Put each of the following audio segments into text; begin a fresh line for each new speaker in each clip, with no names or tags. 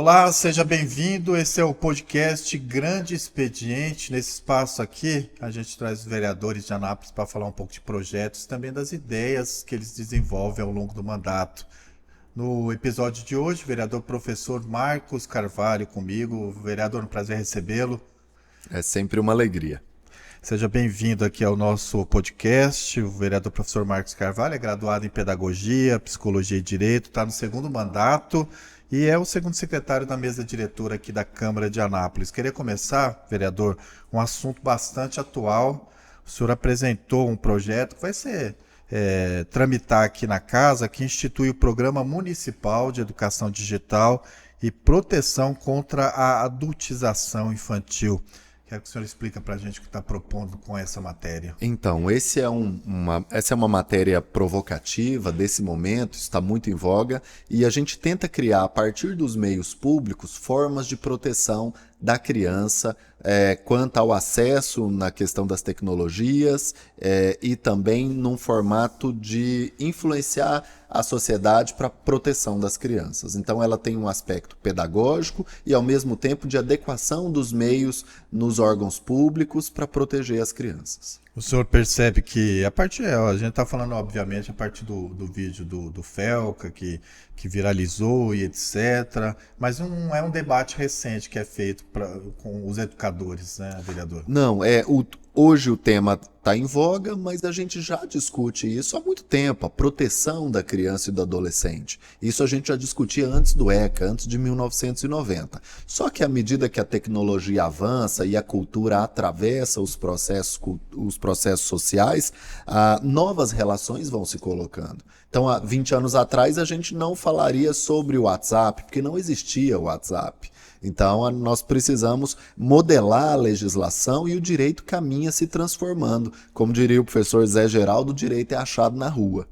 Olá, seja bem-vindo. Esse é o podcast Grande Expediente. Nesse espaço aqui, a gente traz os vereadores de Anápolis para falar um pouco de projetos, também das ideias que eles desenvolvem ao longo do mandato. No episódio de hoje, o vereador professor Marcos Carvalho comigo. Vereador, um prazer recebê-lo.
É sempre uma alegria.
Seja bem-vindo aqui ao nosso podcast. O vereador professor Marcos Carvalho é graduado em Pedagogia, Psicologia e Direito, está no segundo mandato e é o segundo secretário da mesa diretora aqui da Câmara de Anápolis. Queria começar, vereador, um assunto bastante atual. O senhor apresentou um projeto que vai ser tramitar aqui na casa, que institui o Programa Municipal de Educação Digital e Proteção contra a Adultização Infantil. Quero que o senhor explique para a gente o que está propondo com essa matéria.
Então, essa é uma matéria provocativa desse momento, está muito em voga, e a gente tenta criar, a partir dos meios públicos, formas de proteção da criança quanto ao acesso na questão das tecnologias e também num formato de influenciar a sociedade para a proteção das crianças. Então ela tem um aspecto pedagógico e ao mesmo tempo de adequação dos meios nos órgãos públicos para proteger as crianças.
O senhor percebe que, a gente está falando obviamente a partir do vídeo do Felca, que viralizou e etc., mas é um debate recente que é feito com os educadores, né, vereador?
Não, hoje o tema está em voga, mas a gente já discute isso há muito tempo, a proteção da criança e do adolescente. Isso a gente já discutia antes do ECA, antes de 1990. Só que à medida que a tecnologia avança e a cultura atravessa os processos sociais, novas relações vão se colocando. Então, há 20 anos atrás, a gente não falaria sobre o WhatsApp, porque não existia o WhatsApp. Então, nós precisamos modelar a legislação e o direito caminha se transformando. Como diria o professor Zé Geraldo, o direito é achado na rua.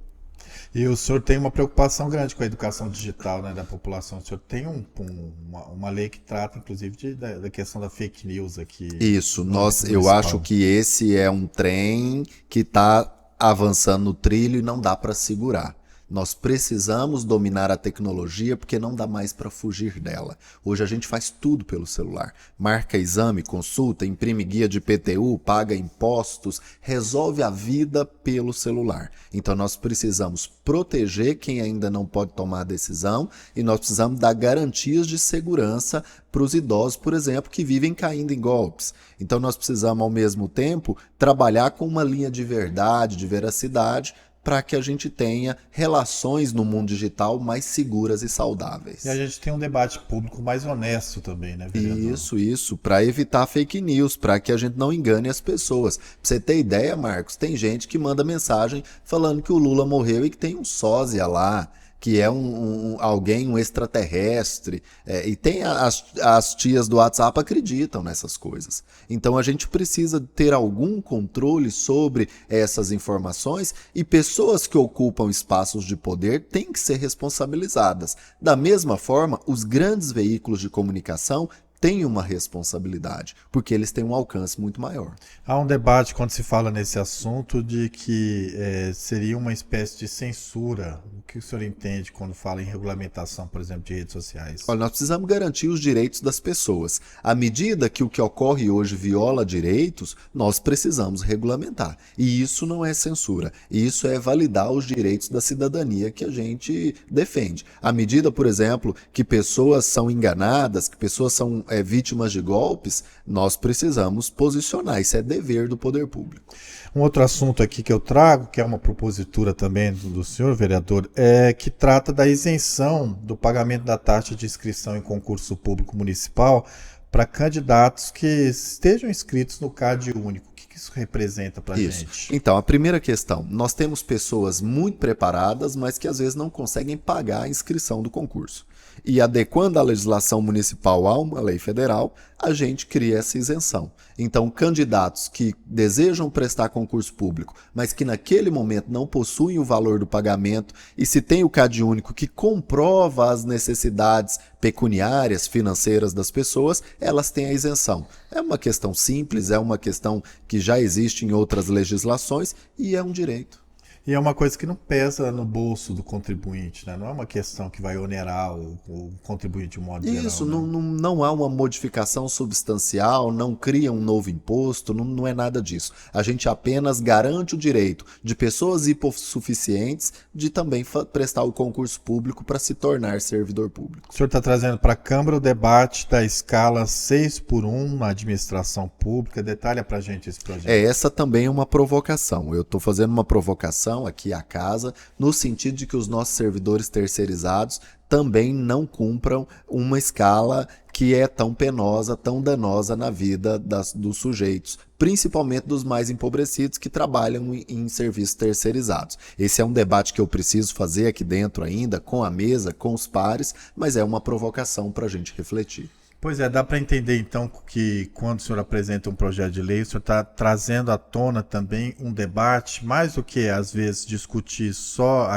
E o senhor tem uma preocupação grande com a educação digital, né, da população. O senhor tem uma lei que trata, inclusive, da questão da fake news aqui.
Isso, eu acho que esse é um trem que está avançando no trilho e não dá para segurar. Nós precisamos dominar a tecnologia porque não dá mais para fugir dela. Hoje a gente faz tudo pelo celular. Marca exame, consulta, imprime guia de IPTU, paga impostos, resolve a vida pelo celular. Então nós precisamos proteger quem ainda não pode tomar a decisão e nós precisamos dar garantias de segurança para os idosos, por exemplo, que vivem caindo em golpes. Então nós precisamos, ao mesmo tempo, trabalhar com uma linha de verdade, de veracidade, para que a gente tenha relações no mundo digital mais seguras e saudáveis.
E a gente tem um debate público mais honesto também, né, vereador?
Isso, para evitar fake news, para que a gente não engane as pessoas. Pra você ter ideia, Marcos, tem gente que manda mensagem falando que o Lula morreu e que tem um sósia lá, que é um extraterrestre, e tem as tias do WhatsApp acreditam nessas coisas. Então a gente precisa ter algum controle sobre essas informações e pessoas que ocupam espaços de poder têm que ser responsabilizadas. Da mesma forma, os grandes veículos de comunicação têm uma responsabilidade, porque eles têm um alcance muito maior.
Há um debate quando se fala nesse assunto de que seria uma espécie de censura. O que o senhor entende quando fala em regulamentação, por exemplo, de redes sociais?
Olha, nós precisamos garantir os direitos das pessoas. À medida que o que ocorre hoje viola direitos, nós precisamos regulamentar. E isso não é censura. Isso é validar os direitos da cidadania que a gente defende. À medida, por exemplo, que pessoas são enganadas, que pessoas são vítimas de golpes, nós precisamos posicionar. Isso é dever do poder público.
Um outro assunto aqui que eu trago, que é uma propositura também do senhor vereador, que trata da isenção do pagamento da taxa de inscrição em concurso público municipal para candidatos que estejam inscritos no CAD único. O que isso representa para a gente?
Então, a primeira questão, nós temos pessoas muito preparadas, mas que às vezes não conseguem pagar a inscrição do concurso. E adequando a legislação municipal a uma lei federal, a gente cria essa isenção. Então, candidatos que desejam prestar concurso público, mas que naquele momento não possuem o valor do pagamento, e se tem o CAD único que comprova as necessidades pecuniárias, financeiras das pessoas, elas têm a isenção. É uma questão simples, é uma questão que já existe em outras legislações e é um direito.
E é uma coisa que não pesa no bolso do contribuinte, né? Não é uma questão que vai onerar o contribuinte de um modo geral,
Isso,
né?
não há uma modificação substancial, não cria um novo imposto, não é nada disso. A gente apenas garante o direito de pessoas hipossuficientes de também prestar o concurso público para se tornar servidor público.
O senhor está trazendo para a Câmara o debate da escala 6 por 1 na administração pública. Detalha para a gente esse projeto.
Essa também é uma provocação. Eu estou fazendo uma provocação aqui à casa, no sentido de que os nossos servidores terceirizados também não cumpram uma escala que é tão penosa, tão danosa na vida dos sujeitos, principalmente dos mais empobrecidos que trabalham em serviços terceirizados. Esse é um debate que eu preciso fazer aqui dentro ainda, com a mesa, com os pares, mas é uma provocação para a gente refletir.
Pois é, dá para entender então que quando o senhor apresenta um projeto de lei, o senhor está trazendo à tona também um debate, mais do que às vezes discutir só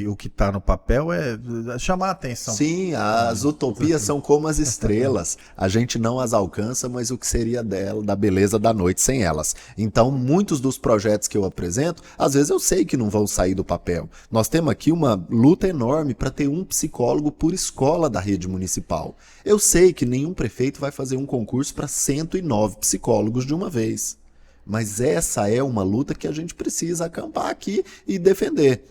o que está no papel, é chamar a atenção.
Sim, as utopias são como as estrelas. A gente não as alcança, mas o que seria da beleza da noite sem elas? Então, muitos dos projetos que eu apresento, às vezes eu sei que não vão sair do papel. Nós temos aqui uma luta enorme para ter um psicólogo por escola da rede municipal. Eu sei que nenhum prefeito vai fazer um concurso para 109 psicólogos de uma vez. Mas essa é uma luta que a gente precisa acampar aqui e defender.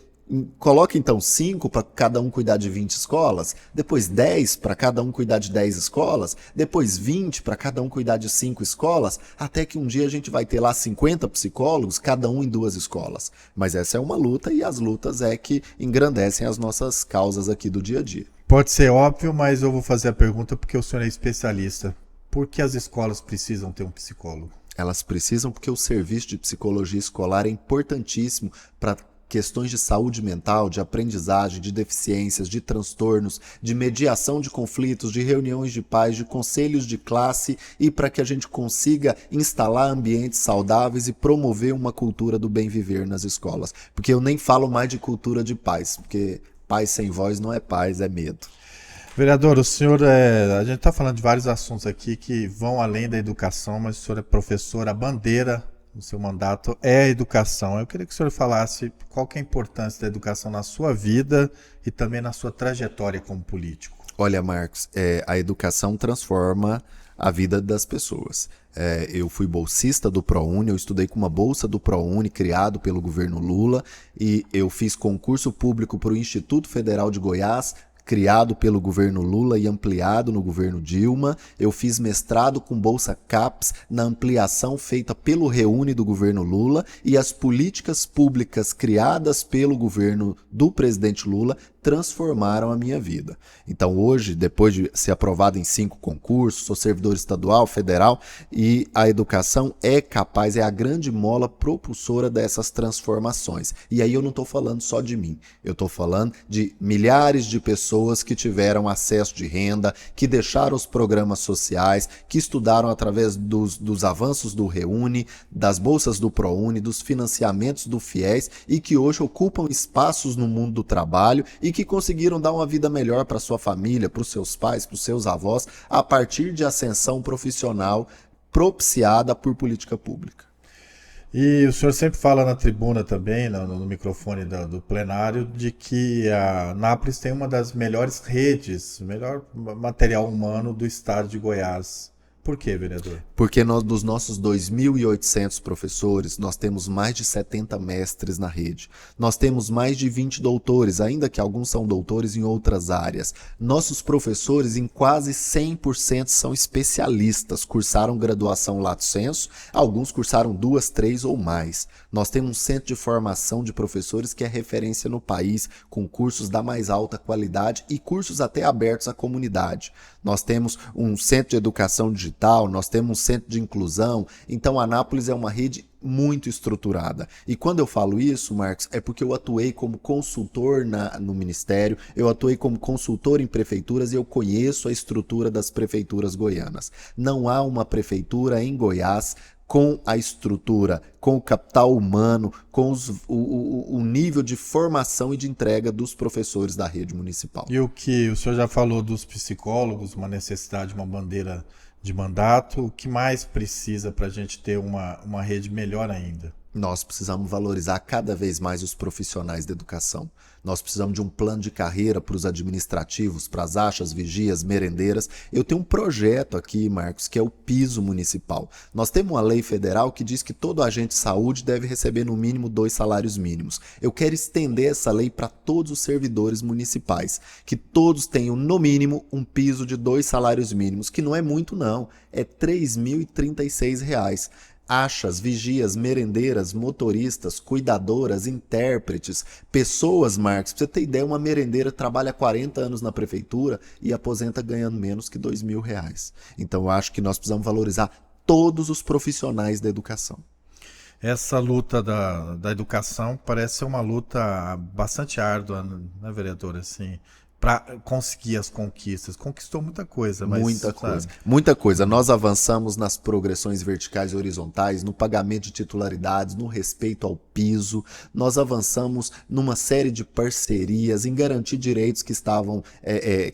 Coloque então 5 para cada um cuidar de 20 escolas, depois 10 para cada um cuidar de 10 escolas, depois 20 para cada um cuidar de 5 escolas, até que um dia a gente vai ter lá 50 psicólogos, cada um em 2 escolas. Mas essa é uma luta e as lutas é que engrandecem as nossas causas aqui do dia a dia.
Pode ser óbvio, mas eu vou fazer a pergunta porque o senhor é especialista. Por que as escolas precisam ter um psicólogo?
Elas precisam porque o serviço de psicologia escolar é importantíssimo para questões de saúde mental, de aprendizagem, de deficiências, de transtornos, de mediação de conflitos, de reuniões de pais, de conselhos de classe e para que a gente consiga instalar ambientes saudáveis e promover uma cultura do bem viver nas escolas. Porque eu nem falo mais de cultura de paz, porque paz sem voz não é paz, é medo.
Vereador, o senhor a gente está falando de vários assuntos aqui que vão além da educação, mas o senhor é professor, a bandeira do seu mandato é a educação. Eu queria que o senhor falasse qual que é a importância da educação na sua vida e também na sua trajetória como político.
Olha, Marcos, a educação transforma a vida das pessoas. Eu fui bolsista do ProUni, eu estudei com uma bolsa do ProUni criado pelo governo Lula e eu fiz concurso público para o Instituto Federal de Goiás, criado pelo governo Lula e ampliado no governo Dilma. Eu fiz mestrado com bolsa CAPES na ampliação feita pelo Reúne do governo Lula e as políticas públicas criadas pelo governo do presidente Lula transformaram a minha vida. Então hoje, depois de ser aprovado em 5 concursos, sou servidor estadual, federal, e a educação é a grande mola propulsora dessas transformações. E aí eu não estou falando só de mim, eu estou falando de milhares de pessoas que tiveram acesso de renda, que deixaram os programas sociais, que estudaram através dos avanços do Reúne, das bolsas do ProUni, dos financiamentos do FIES e que hoje ocupam espaços no mundo do trabalho e que conseguiram dar uma vida melhor para sua família, para os seus pais, para os seus avós, a partir de ascensão profissional propiciada por política pública.
E o senhor sempre fala na tribuna também, no microfone do plenário, de que a Anápolis tem uma das melhores redes, melhor material humano do estado de Goiás. Por quê, vereador?
Porque dos nossos 2.800 professores, nós temos mais de 70 mestres na rede. Nós temos mais de 20 doutores, ainda que alguns são doutores em outras áreas. Nossos professores, em quase 100%, são especialistas, cursaram graduação lato sensu, alguns cursaram 2, 3 ou mais. Nós temos um centro de formação de professores que é referência no país, com cursos da mais alta qualidade e cursos até abertos à comunidade. Nós temos um centro de educação digital, nós temos um centro de inclusão, então Anápolis é uma rede muito estruturada. E quando eu falo isso, Marcos, é porque eu atuei como consultor no Ministério, eu atuei como consultor em prefeituras e eu conheço a estrutura das prefeituras goianas. Não há uma prefeitura em Goiás com a estrutura, com o capital humano, com o nível de formação e de entrega dos professores da rede municipal.
E o que o senhor já falou dos psicólogos, uma necessidade, uma bandeira de mandato, o que mais precisa para a gente ter uma rede melhor ainda?
Nós precisamos valorizar cada vez mais os profissionais da educação. Nós precisamos de um plano de carreira para os administrativos, para as achas, vigias, merendeiras. Eu tenho um projeto aqui, Marcos, que é o piso municipal. Nós temos uma lei federal que diz que todo agente de saúde deve receber no mínimo 2 salários mínimos. Eu quero estender essa lei para todos os servidores municipais, que todos tenham no mínimo um piso de 2 salários mínimos, que não é muito não, é R$ 3.036. Achas, vigias, merendeiras, motoristas, cuidadoras, intérpretes, pessoas, Marcos, pra você ter ideia, uma merendeira trabalha 40 anos na prefeitura e aposenta ganhando menos que R$ 2.000. Então eu acho que nós precisamos valorizar todos os profissionais da educação.
Essa luta da educação parece ser uma luta bastante árdua, né, vereador? Assim, para conseguir as conquistas. Conquistou muita coisa, mas...
Muita coisa. Nós avançamos nas progressões verticais e horizontais, no pagamento de titularidades, no respeito ao piso. Nós avançamos numa série de parcerias, em garantir direitos que estavam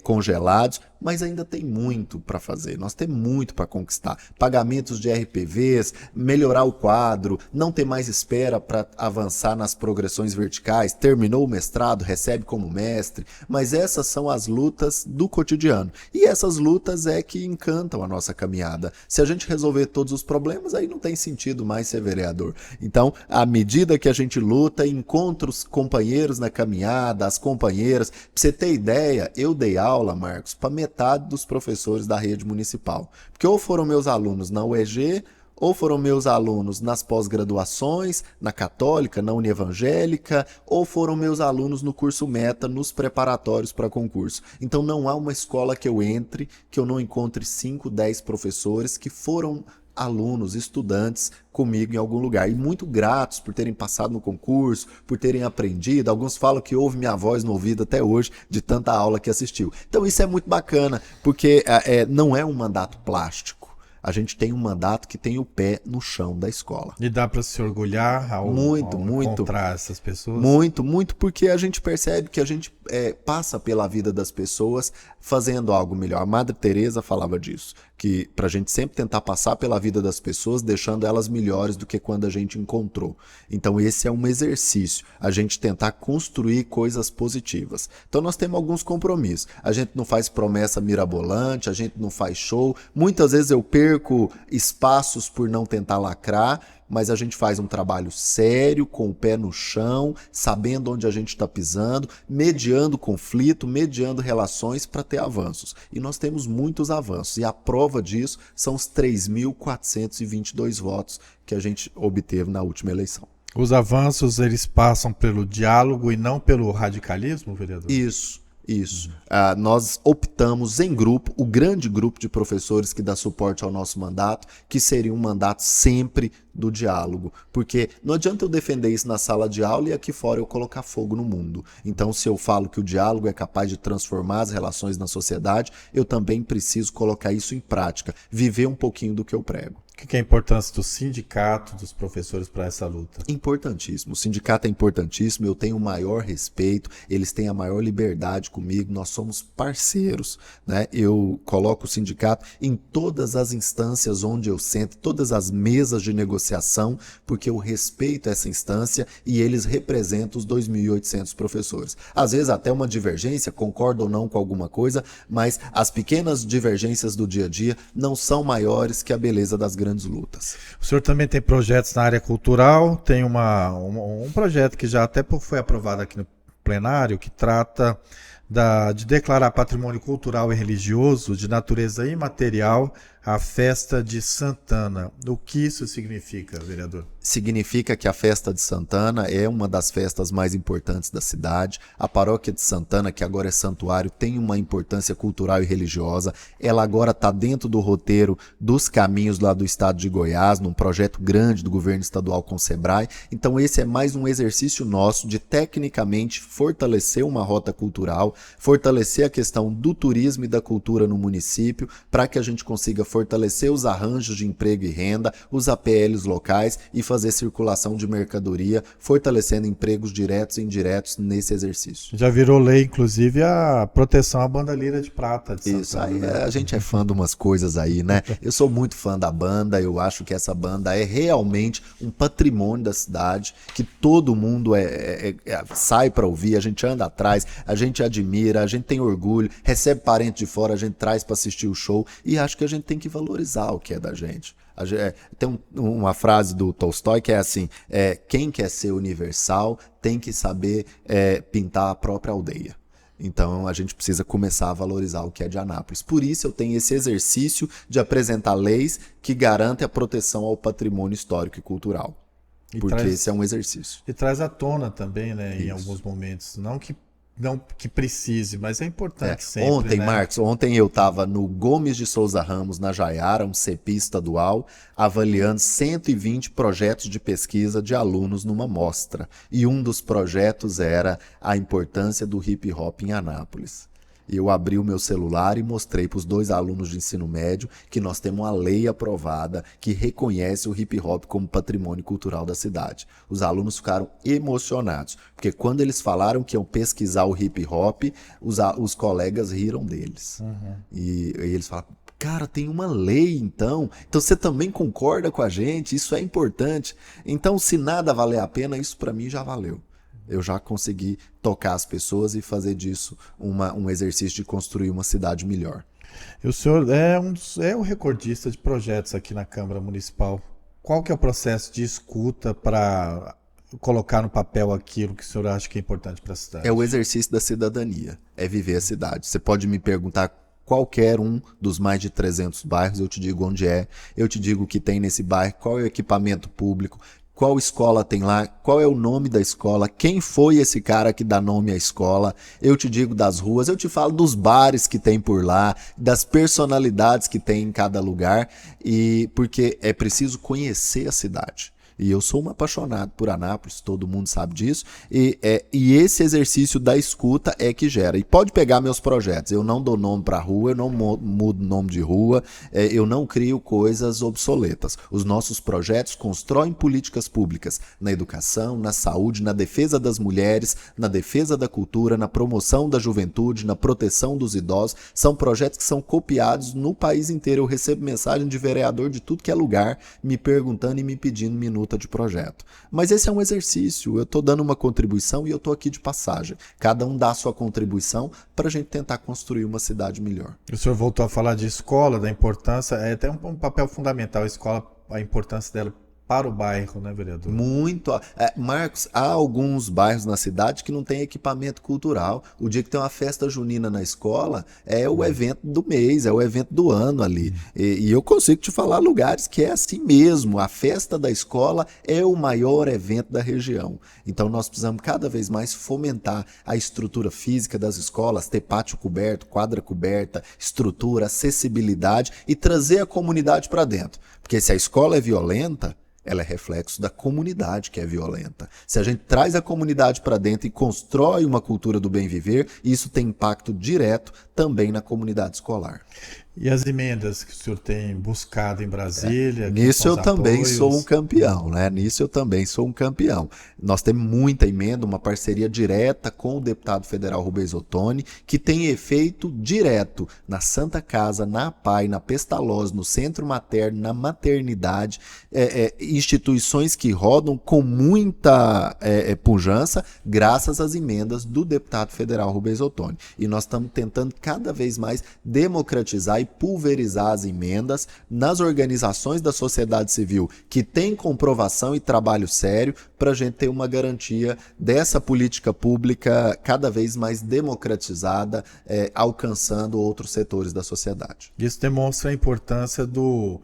congelados, mas ainda tem muito para fazer. Nós temos muito para conquistar. Pagamentos de RPVs, melhorar o quadro, não ter mais espera para avançar nas progressões verticais. Terminou o mestrado, recebe como mestre, mas essas são as lutas do cotidiano. E essas lutas é que encantam a nossa caminhada. Se a gente resolver todos os problemas, aí não tem sentido mais ser vereador. Então, à medida que a gente luta, encontra os companheiros na caminhada, as companheiras. Pra você ter ideia, eu dei aula, Marcos, para metade dos professores da rede municipal. Porque ou foram meus alunos na UEG, ou foram meus alunos nas pós-graduações, na Católica, na Unievangélica, ou foram meus alunos no curso Meta, nos preparatórios para concurso. Então não há uma escola que eu entre, que eu não encontre 5, 10 professores que foram alunos, estudantes comigo em algum lugar. E muito gratos por terem passado no concurso, por terem aprendido. Alguns falam que ouve minha voz no ouvido até hoje, de tanta aula que assistiu. Então isso é muito bacana, porque não é um mandato plástico. A gente tem um mandato que tem o pé no chão da escola.
E dá para se orgulhar ao encontrar essas pessoas?
Muito, porque a gente percebe que a gente passa pela vida das pessoas fazendo algo melhor. A Madre Teresa falava disso, que pra gente sempre tentar passar pela vida das pessoas, deixando elas melhores do que quando a gente encontrou. Então esse é um exercício, a gente tentar construir coisas positivas. Então nós temos alguns compromissos. A gente não faz promessa mirabolante, a gente não faz show. Muitas vezes eu perco espaços por não tentar lacrar, mas a gente faz um trabalho sério, com o pé no chão, sabendo onde a gente está pisando, mediando conflito, mediando relações para ter avanços. E nós temos muitos avanços, e a prova disso são os 3.422 votos que a gente obteve na última eleição.
Os avanços, eles passam pelo diálogo e não pelo radicalismo, vereador?
Isso. Nós optamos em grupo, o grande grupo de professores que dá suporte ao nosso mandato, que seria um mandato sempre do diálogo, porque não adianta eu defender isso na sala de aula e aqui fora eu colocar fogo no mundo. Então, se eu falo que o diálogo é capaz de transformar as relações na sociedade, eu também preciso colocar isso em prática, viver um pouquinho do que eu prego.
O que é a importância do sindicato, dos professores para essa luta?
Importantíssimo. O sindicato é importantíssimo, eu tenho o maior respeito, eles têm a maior liberdade comigo, nós somos parceiros, né? Eu coloco o sindicato em todas as instâncias onde eu sento, todas as mesas de negociação, porque eu respeito essa instância e eles representam os 2.800 professores. Às vezes até uma divergência, concordo ou não com alguma coisa, mas as pequenas divergências do dia a dia não são maiores que a beleza das grandes lutas.
O senhor também tem projetos na área cultural, tem um projeto que já até foi aprovado aqui no plenário, que trata de declarar patrimônio cultural e religioso de natureza imaterial a festa de Santana. O que isso significa, vereador?
Significa que a festa de Santana é uma das festas mais importantes da cidade. A paróquia de Santana, que agora é santuário, tem uma importância cultural e religiosa. Ela agora está dentro do roteiro dos caminhos lá do estado de Goiás, num projeto grande do governo estadual com o Sebrae. Então esse é mais um exercício nosso de tecnicamente fortalecer uma rota cultural, fortalecer a questão do turismo e da cultura no município, para que a gente consiga fortalecer os arranjos de emprego e renda, os APLs locais e fazer circulação de mercadoria, fortalecendo empregos diretos e indiretos nesse exercício.
Já virou lei, inclusive, a proteção à banda Lira de Prata de
Isso,
Santana,
aí
né?
a gente é fã de umas coisas aí, né? Eu sou muito fã da banda, eu acho que essa banda é realmente um patrimônio da cidade, que todo mundo sai para ouvir, a gente anda atrás, a gente admira, a gente tem orgulho, recebe parente de fora, a gente traz para assistir o show, e acho que a gente tem que valorizar o que é da gente. Tem uma frase do Tolstói que é assim, quem quer ser universal tem que saber pintar a própria aldeia. Então a gente precisa começar a valorizar o que é de Anápolis. Por isso eu tenho esse exercício de apresentar leis que garantem a proteção ao patrimônio histórico e cultural. Porque esse é um exercício.
E traz à tona também, né, em
Isso.
alguns momentos. Não que precise, mas é importante sempre,
Ontem,
né?
Marcos, eu estava no Gomes de Souza Ramos, na Jaiara, um CEPI estadual, avaliando 120 projetos de pesquisa de alunos numa mostra. E um dos projetos era a importância do hip hop em Anápolis. E eu abri o meu celular e mostrei para os 2 alunos de ensino médio que nós temos uma lei aprovada que reconhece o hip hop como patrimônio cultural da cidade. Os alunos ficaram emocionados, porque quando eles falaram que iam pesquisar o hip hop, os colegas riram deles.
Uhum.
E eles falaram, cara, tem uma lei então você também concorda com a gente, isso é importante. Então, se nada valer a pena, isso para mim já valeu. Eu já consegui tocar as pessoas e fazer disso um exercício de construir uma cidade melhor.
E o senhor é o recordista de projetos aqui na Câmara Municipal. Qual que é o processo de escuta para colocar no papel aquilo que o senhor acha que é importante para a cidade?
É o exercício da cidadania, é viver a cidade. Você pode me perguntar qualquer um dos mais de 300 bairros, eu te digo onde é, eu te digo o que tem nesse bairro, qual é o equipamento público, qual escola tem lá, qual é o nome da escola, quem foi esse cara que dá nome à escola, eu te digo das ruas, eu te falo dos bares que tem por lá, das personalidades que tem em cada lugar, e porque é preciso conhecer a cidade. E eu sou um apaixonado por Anápolis, todo mundo sabe disso, e esse exercício da escuta é que gera. E pode pegar meus projetos, eu não dou nome para rua, eu não mudo nome de rua, eu não crio coisas obsoletas. Os nossos projetos constroem políticas públicas na educação, na saúde, na defesa das mulheres, na defesa da cultura, na promoção da juventude, na proteção dos idosos. São projetos que são copiados no país inteiro. Eu recebo mensagem de vereador de tudo que é lugar, me perguntando e me pedindo minuto de projeto. Mas esse é um exercício, eu estou dando uma contribuição e eu estou aqui de passagem. Cada um dá a sua contribuição para a gente tentar construir uma cidade melhor.
O senhor voltou a falar de escola, da importância, tem um papel fundamental a escola, a importância dela para o bairro, né, vereador?
Muito. Marcos, há alguns bairros na cidade que não tem equipamento cultural. O dia que tem uma festa junina na escola, é o evento do mês, é o evento do ano ali. E eu consigo te falar lugares que é assim mesmo. A festa da escola é o maior evento da região. Então nós precisamos cada vez mais fomentar a estrutura física das escolas, ter pátio coberto, quadra coberta, estrutura, acessibilidade e trazer a comunidade para dentro. Porque se a escola é violenta, ela é reflexo da comunidade que é violenta. Se a gente traz a comunidade para dentro e constrói uma cultura do bem viver, isso tem impacto direto também na comunidade escolar.
E as emendas que o senhor tem buscado em Brasília?
Nisso eu também sou um campeão, né? Nisso eu também sou um campeão. Nós temos muita emenda, uma parceria direta com o deputado federal Rubens Ottoni, que tem efeito direto na Santa Casa, na PAI, na Pestalozzi, no Centro Materno, na maternidade, instituições que rodam com muita pujança, graças às emendas do deputado federal Rubens Ottoni. E nós estamos tentando cada vez mais democratizar e pulverizar as emendas nas organizações da sociedade civil que tem comprovação e trabalho sério para a gente ter uma garantia dessa política pública cada vez mais democratizada, alcançando outros setores da sociedade.
Isso demonstra a importância do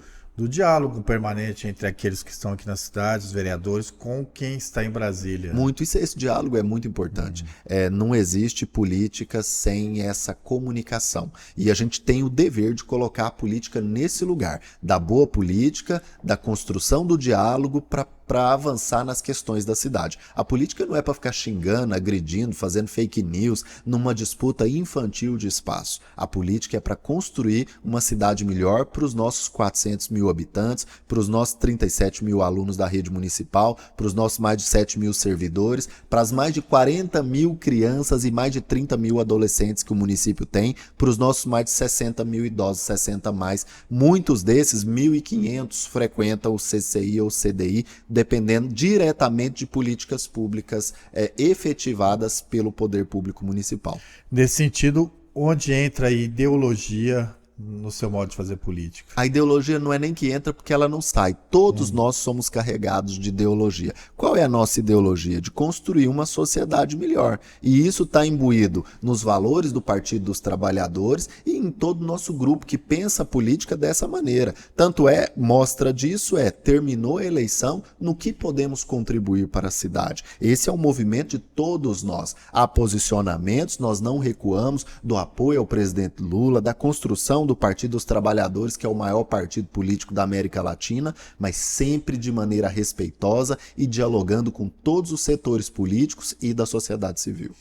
diálogo permanente entre aqueles que estão aqui na cidade, os vereadores, com quem está em Brasília.
Muito, esse diálogo é muito importante. Não existe política sem essa comunicação. E a gente tem o dever de colocar a política nesse lugar, da boa política, da construção do diálogo para avançar nas questões da cidade. A política não é para ficar xingando, agredindo, fazendo fake news numa disputa infantil de espaço. A política é para construir uma cidade melhor para os nossos 400 mil habitantes, para os nossos 37 mil alunos da rede municipal, para os nossos mais de 7 mil servidores, para as mais de 40 mil crianças e mais de 30 mil adolescentes que o município tem, para os nossos mais de 60 mil idosos, 60 mais. Muitos desses, 1.500, frequentam o CCI ou CDI, dependendo diretamente de políticas públicas efetivadas pelo poder público municipal.
Nesse sentido, onde entra a ideologia no seu modo de fazer política?
A ideologia não é nem que entra porque ela não sai. Todos nós somos carregados de ideologia. Qual é a nossa ideologia? De construir uma sociedade melhor. E isso está imbuído nos valores do Partido dos Trabalhadores e em todo o nosso grupo que pensa a política dessa maneira. Tanto é, mostra disso terminou a eleição, no que podemos contribuir para a cidade. Esse é o movimento de todos nós. Há posicionamentos, nós não recuamos do apoio ao presidente Lula, da construção do Partido dos Trabalhadores, que é o maior partido político da América Latina, mas sempre de maneira respeitosa e dialogando com todos os setores políticos e da sociedade civil.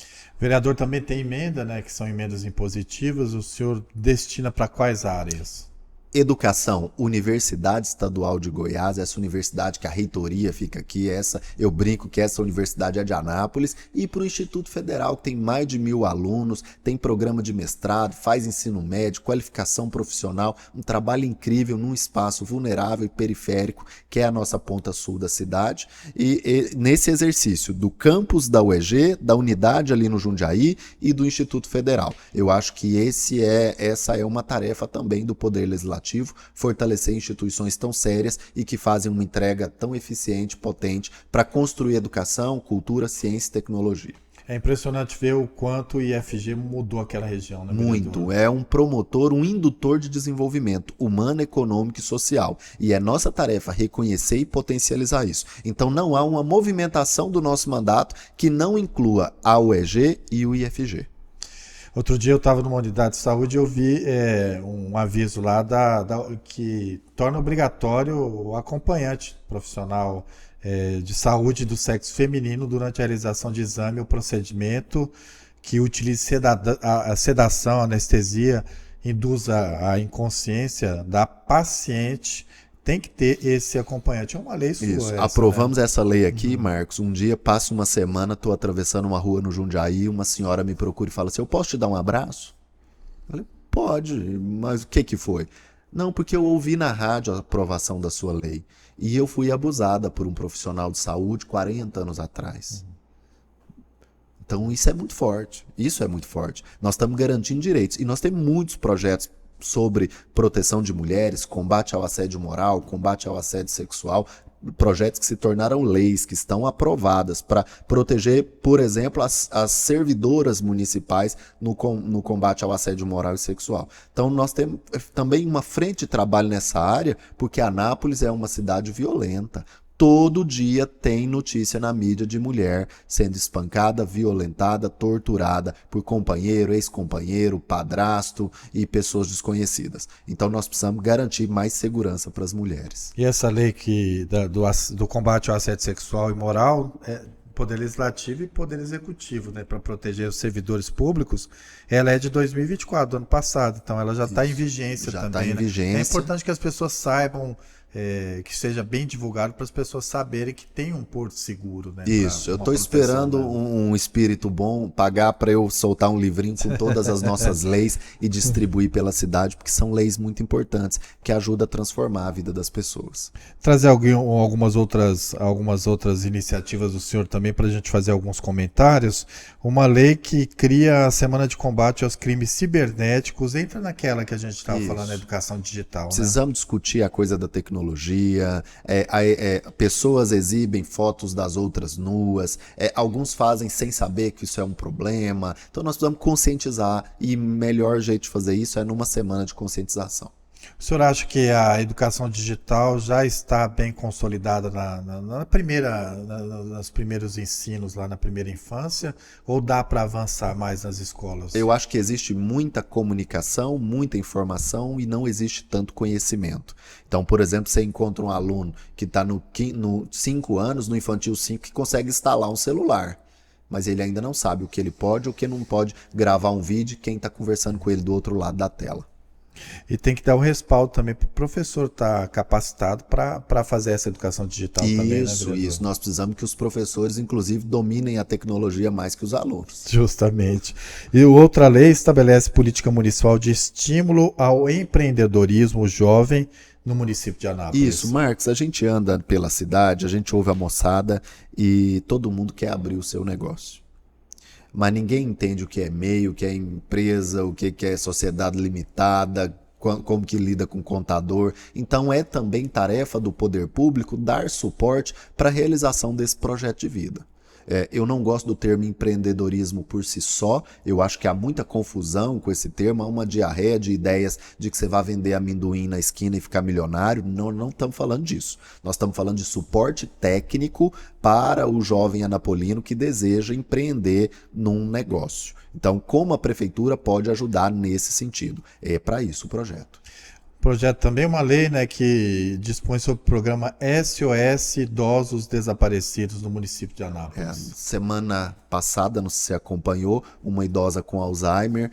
Vereador, também tem emenda, né, que são emendas impositivas. O senhor destina para quais áreas?
Educação, Universidade Estadual de Goiás, essa universidade que a reitoria fica aqui, eu brinco que essa universidade é de Anápolis, e para o Instituto Federal, que tem mais de 1.000 alunos, tem programa de mestrado, faz ensino médio, qualificação profissional, um trabalho incrível num espaço vulnerável e periférico, que é a nossa ponta sul da cidade, e nesse exercício do campus da UEG, da unidade ali no Jundiaí e do Instituto Federal. Eu acho que essa é uma tarefa também do Poder Legislativo, fortalecer instituições tão sérias e que fazem uma entrega tão eficiente, potente, para construir educação, cultura, ciência e tecnologia.
É impressionante ver o quanto o IFG mudou aquela região, né, vereador?
Muito. É um promotor, um indutor de desenvolvimento humano, econômico e social. E é nossa tarefa reconhecer e potencializar isso. Então não há uma movimentação do nosso mandato que não inclua a UEG e o IFG.
Outro dia eu estava numa unidade de saúde e eu vi um aviso lá que torna obrigatório o acompanhante profissional de saúde do sexo feminino durante a realização de exame ou procedimento que utilize a sedação, anestesia, induza a inconsciência da paciente. Tem que ter esse acompanhante. É uma lei sua.
Isso. Aprovamos, né, essa lei aqui, Marcos. Um dia, passa uma semana, estou atravessando uma rua no Jundiaí, uma senhora me procura e fala assim, eu posso te dar um abraço? Eu falei, pode, mas o que foi? Não, porque eu ouvi na rádio a aprovação da sua lei. E eu fui abusada por um profissional de saúde 40 anos atrás. Então isso é muito forte. Isso é muito forte. Nós estamos garantindo direitos. E nós temos muitos projetos sobre proteção de mulheres, combate ao assédio moral, combate ao assédio sexual, projetos que se tornaram leis, que estão aprovadas para proteger, por exemplo, as servidoras municipais no combate ao assédio moral e sexual. Então nós temos também uma frente de trabalho nessa área, porque Anápolis é uma cidade violenta. Todo dia tem notícia na mídia de mulher sendo espancada, violentada, torturada por companheiro, ex-companheiro, padrasto e pessoas desconhecidas. Então nós precisamos garantir mais segurança para as mulheres.
E essa lei do combate ao assédio sexual e moral, Poder Legislativo e Poder Executivo, né, para proteger os servidores públicos, ela é de 2024, do ano passado. Então ela já está em vigência também. Já está em vigência. É importante que as pessoas saibam, que seja bem divulgado para as pessoas saberem que tem um porto seguro, né?
Isso, eu estou esperando um espírito bom pagar para eu soltar um livrinho com todas as nossas leis e distribuir pela cidade, porque são leis muito importantes que ajudam a transformar a vida das pessoas.
Trazer algumas outras iniciativas do senhor também para a gente fazer alguns comentários. Uma lei que cria a Semana de Combate aos Crimes Cibernéticos, entra naquela que a gente estava falando, a educação digital.
Precisamos discutir a coisa da tecnologia. Pessoas exibem fotos das outras nuas, alguns fazem sem saber que isso é um problema. Então nós precisamos conscientizar, e o melhor jeito de fazer isso é numa semana de conscientização.
O senhor acha que a educação digital já está bem consolidada nos primeiros ensinos, lá na primeira infância, ou dá para avançar mais nas escolas?
Eu acho que existe muita comunicação, muita informação e não existe tanto conhecimento. Então, por exemplo, você encontra um aluno que está no 5 anos, no infantil 5, que consegue instalar um celular. Mas ele ainda não sabe o que ele pode ou o que não pode gravar um vídeo, quem está conversando com ele do outro lado da tela.
E tem que dar um respaldo também para o professor estar capacitado para fazer essa educação digital também, né, vereador?
Isso. Nós precisamos que os professores, inclusive, dominem a tecnologia mais que os alunos.
Justamente. E outra lei estabelece política municipal de estímulo ao empreendedorismo jovem no município de Anápolis.
Isso, Marcos, a gente anda pela cidade, a gente ouve a moçada e todo mundo quer abrir o seu negócio. Mas ninguém entende o que é MEI, o que é empresa, o que é sociedade limitada, como que lida com contador. Então é também tarefa do poder público dar suporte para a realização desse projeto de vida. Eu não gosto do termo empreendedorismo por si só, eu acho que há muita confusão com esse termo, há uma diarreia de ideias de que você vai vender amendoim na esquina e ficar milionário. Não estamos falando disso. Nós estamos falando de suporte técnico para o jovem anapolino que deseja empreender num negócio. Então, como a prefeitura pode ajudar nesse sentido? É para isso o projeto.
Projeto também uma lei, né, que dispõe sobre o programa SOS Idosos Desaparecidos no município de Anápolis.
Semana passada, não sei se você acompanhou, uma idosa com Alzheimer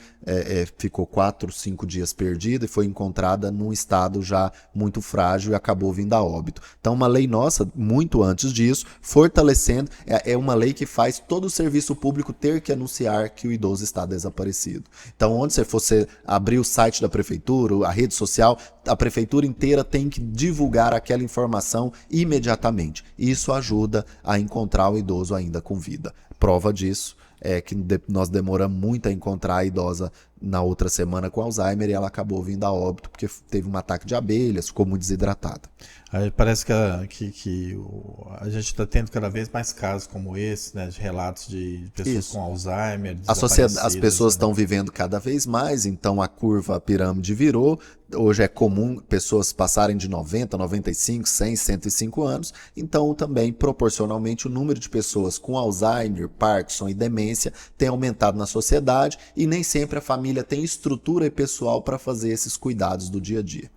ficou 4, 5 dias perdida e foi encontrada num estado já muito frágil e acabou vindo a óbito. Então, uma lei nossa, muito antes disso, fortalecendo, é uma lei que faz todo o serviço público ter que anunciar que o idoso está desaparecido. Então, onde você fosse abrir o site da prefeitura, a rede social, a prefeitura inteira tem que divulgar aquela informação imediatamente. Isso ajuda a encontrar o idoso ainda com vida. Prova disso é que nós demoramos muito a encontrar a idosa na outra semana com Alzheimer e ela acabou vindo a óbito porque teve um ataque de abelhas, ficou muito desidratada.
Aí parece que a gente está tendo cada vez mais casos como esse, né, de relatos de pessoas com Alzheimer,
as pessoas estão vivendo cada vez mais, então a pirâmide virou. Hoje é comum pessoas passarem de 90, 95, 100, 105 anos. Então também, proporcionalmente, o número de pessoas com Alzheimer, Parkinson e demência tem aumentado na sociedade e nem sempre a família tem estrutura e pessoal para fazer esses cuidados do dia a dia.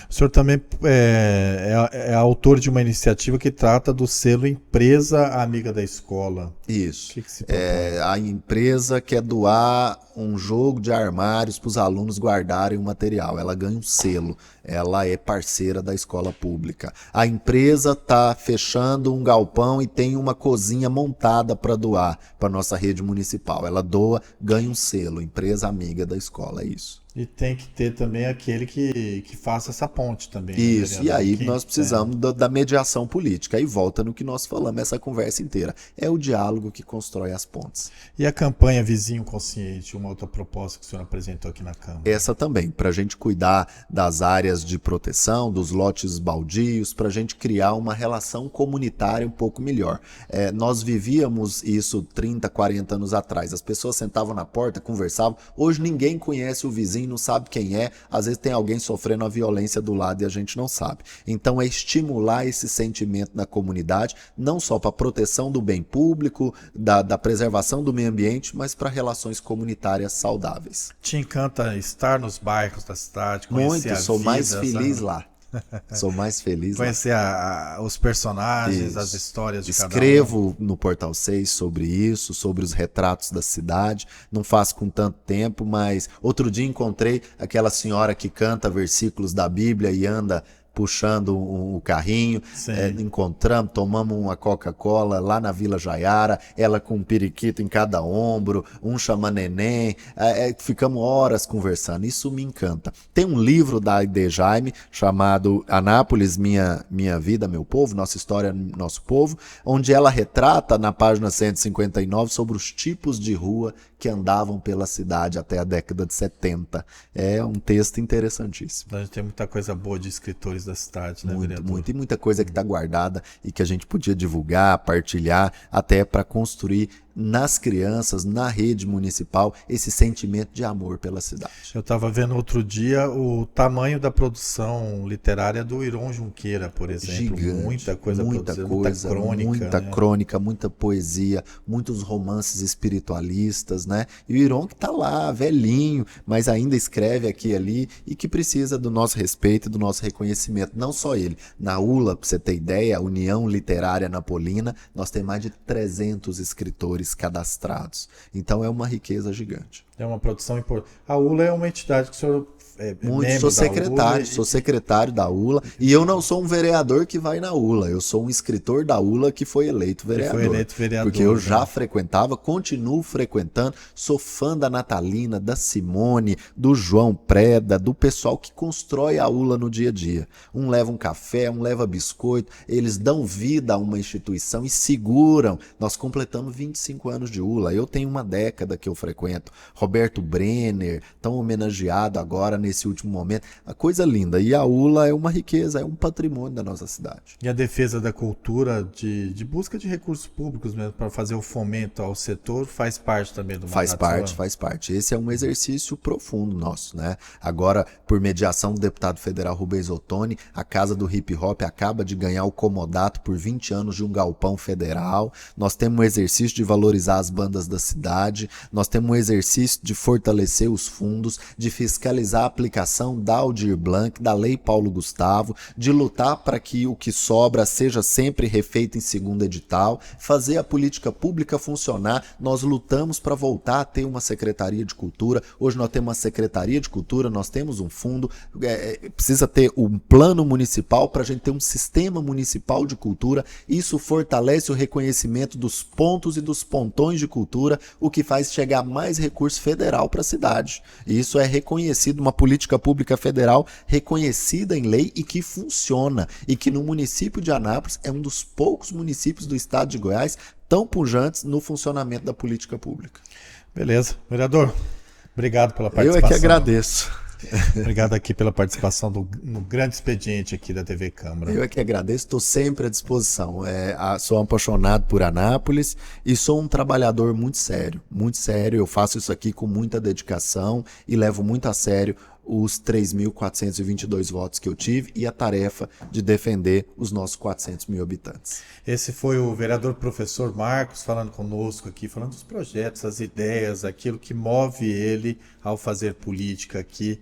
O senhor também é autor de uma iniciativa que trata do selo Empresa Amiga da Escola.
Isso.
O que se propõe?
A empresa quer doar um jogo de armários para os alunos guardarem o material. Ela ganha um selo. Ela é parceira da escola pública. A empresa está fechando um galpão e tem uma cozinha montada para doar para a nossa rede municipal. Ela doa, ganha um selo. Empresa Amiga da Escola, é isso.
E tem que ter também aquele que faça essa ponte também.
Isso,
né,
e aí nós precisamos da mediação política. Aí volta no que nós falamos essa conversa inteira. É o diálogo que constrói as pontes.
E a campanha Vizinho Consciente, uma outra proposta que o senhor apresentou aqui na Câmara?
Essa também, para a gente cuidar das áreas de proteção, dos lotes baldios, para a gente criar uma relação comunitária um pouco melhor. Nós vivíamos isso 30, 40 anos atrás. As pessoas sentavam na porta, conversavam. Hoje ninguém conhece o vizinho, não sabe quem é, às vezes tem alguém sofrendo a violência do lado e a gente não sabe. Então é estimular esse sentimento na comunidade, não só para a proteção do bem público, da preservação do meio ambiente, mas para relações comunitárias saudáveis.
Te encanta estar nos bairros da cidade, conhecer
muito, sou mais feliz lá. Sou mais feliz.
Conhecer os personagens, as histórias de cada um.
Escrevo no Portal 6 sobre isso, sobre os retratos da cidade. Não faço com tanto tempo, mas outro dia encontrei aquela senhora que canta versículos da Bíblia e anda puxando o carrinho, encontramos, tomamos uma Coca-Cola lá na Vila Jaiara, ela com um periquito em cada ombro, um chama neném, ficamos horas conversando, isso me encanta. Tem um livro da Aide Jaime chamado Anápolis, Minha Vida, Meu Povo, Nossa História, Nosso Povo, onde ela retrata na página 159 sobre os tipos de rua que andavam pela cidade até a década de 70. É um texto interessantíssimo.
A gente tem muita coisa boa de escritores da cidade, né, vereador?
Muito, e muita coisa que está guardada e que a gente podia divulgar, partilhar, até para construir nas crianças, na rede municipal, esse sentimento de amor pela cidade.
Eu estava vendo outro dia o tamanho da produção literária do Iron Junqueira, por exemplo.
Gigante,
Muita coisa
muita
produzida,
coisa, muita
né?
crônica, muita poesia, muitos romances espiritualistas, né? E o Iron que tá lá, velhinho, mas ainda escreve aqui e ali e que precisa do nosso respeito e do nosso reconhecimento. Não só ele. Na ULA, para você ter ideia, a União Literária Napolina, nós temos mais de 300 escritores cadastrados. Então é uma riqueza gigante.
É uma produção importante. A ULA é uma entidade que o senhor
Muito, sou secretário, sou secretário da ULA e eu não sou um vereador que vai na ULA, eu sou um escritor da ULA que foi eleito vereador. Porque eu já frequentava, continuo frequentando, sou fã da Natalina, da Simone, do João Preda, do pessoal que constrói a ULA no dia a dia. Um leva um café, um leva biscoito, eles dão vida a uma instituição e seguram. Nós completamos 25 anos de ULA, eu tenho uma década que eu frequento. Roberto Brenner, tão homenageado agora nesse último momento. A coisa linda. E a ULA é uma riqueza, é um patrimônio da nossa cidade.
E a defesa da cultura, de busca de recursos públicos mesmo, para fazer o fomento ao setor, faz parte também do mandato?
Faz parte. Esse é um exercício profundo nosso, né? Agora, por mediação do deputado federal Rubens Ottoni, a Casa do Hip Hop acaba de ganhar o comodato por 20 anos de um galpão federal. Nós temos um exercício de valorizar as bandas da cidade. Nós temos um exercício de fortalecer os fundos, de fiscalizar a aplicação da Aldir Blanc, da Lei Paulo Gustavo, de lutar para que o que sobra seja sempre refeito em segundo edital, fazer a política pública funcionar. Nós lutamos para voltar a ter uma Secretaria de Cultura. Hoje nós temos uma Secretaria de Cultura, nós temos um fundo, precisa ter um plano municipal para a gente ter um sistema municipal de cultura. Isso fortalece o reconhecimento dos pontos e dos pontões de cultura, o que faz chegar mais recurso federal para a cidade. E isso é reconhecido, uma política pública federal reconhecida em lei e que funciona. E que no município de Anápolis é um dos poucos municípios do estado de Goiás tão pujantes no funcionamento da política pública.
Beleza. Vereador, obrigado pela participação.
Eu é que agradeço.
Obrigado aqui pela participação no grande expediente aqui da TV Câmara.
Eu é que agradeço, estou sempre à disposição. Sou apaixonado por Anápolis e sou um trabalhador muito sério. Muito sério, eu faço isso aqui com muita dedicação e levo muito a sério os 3.422 votos que eu tive e a tarefa de defender os nossos 400 mil habitantes.
Esse foi o vereador professor Marcos falando conosco aqui, falando dos projetos, as ideias, aquilo que move ele ao fazer política aqui